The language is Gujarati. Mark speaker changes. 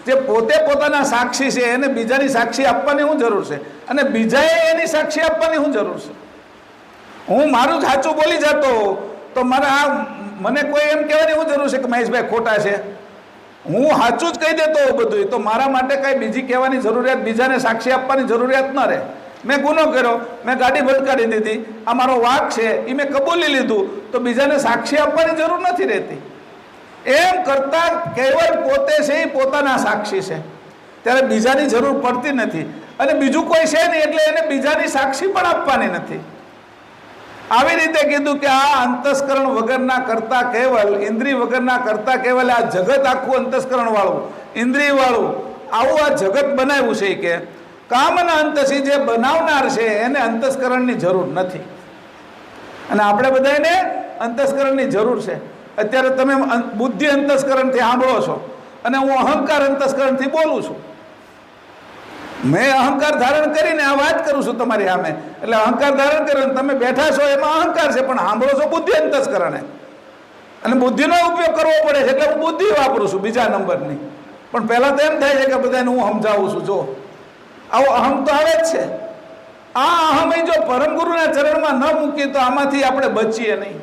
Speaker 1: જે પોતે પોતાના સાક્ષી છે એને બીજાની સાક્ષી આપવાની શું જરૂર છે? અને બીજાએ એની સાક્ષી આપવાની શું જરૂર છે? હું મારું જ સાચું બોલી જતો તો મને કોઈ એમ કહેવાની શું જરૂર છે કે મહેશભાઈ ખોટા છે? હું સાચું જ કહી દેતો બધું, તો મારા માટે કઈ બીજી કહેવાની જરૂરિયાત, બીજાને સાક્ષી આપવાની જરૂરિયાત ન રહે. મેં ગુનો કર્યો, મેં ગાડી ભટકાડી દીધી, આ મારો વાંક છે એ મેં કબૂલી લીધું, તો બીજાને સાક્ષી આપવાની જરૂર નથી રહેતી. એમ કરતા કેવળ પોતે છે એ પોતાના સાક્ષી છે, ત્યારે બીજાની જરૂર પડતી નથી. અને બીજું કોઈ છે નહીં એટલે એને બીજાની સાક્ષી પણ આપવાની નથી. આવી રીતે કીધું કે આ અંતસ્કરણ વગરના કરતા કેવલ, ઇન્દ્રિય વગરના કરતા કેવલ, આ જગત આખું અંતસ્કરણ વાળું, ઇન્દ્રિય વાળું આવું આ જગત બનાવ્યું છે કે કામના અંતસી જે બનાવનાર છે એને અંતસ્કરણની જરૂર નથી. અને આપણે બધાને અંતસ્કરણની જરૂર છે. અત્યારે તમે બુદ્ધિ અંતસ્કરણથી સાંભળો છો અને હું અહંકાર અંતસ્કરણથી બોલું છું. મેં અહંકાર ધારણ કરીને આ વાત કરું છું તમારી સામે, એટલે અહંકાર ધારણ કર્યો, તમે બેઠા છો એમાં અહંકાર છે, પણ સાંભળો છો બુદ્ધિ અંતસ્કરણે. અને બુદ્ધિનો ઉપયોગ કરવો પડે છે એટલે હું બુદ્ધિ વાપરું છું બીજા નંબરની. પણ પહેલા તો એમ થાય છે કે બધાને હું સમજાવું છું. જો આવો અહમ તો આવે જ છે. આ અહમ જો પરમગુરુના ચરણમાં ન મૂકીએ તો આમાંથી આપણે બચીએ નહીં.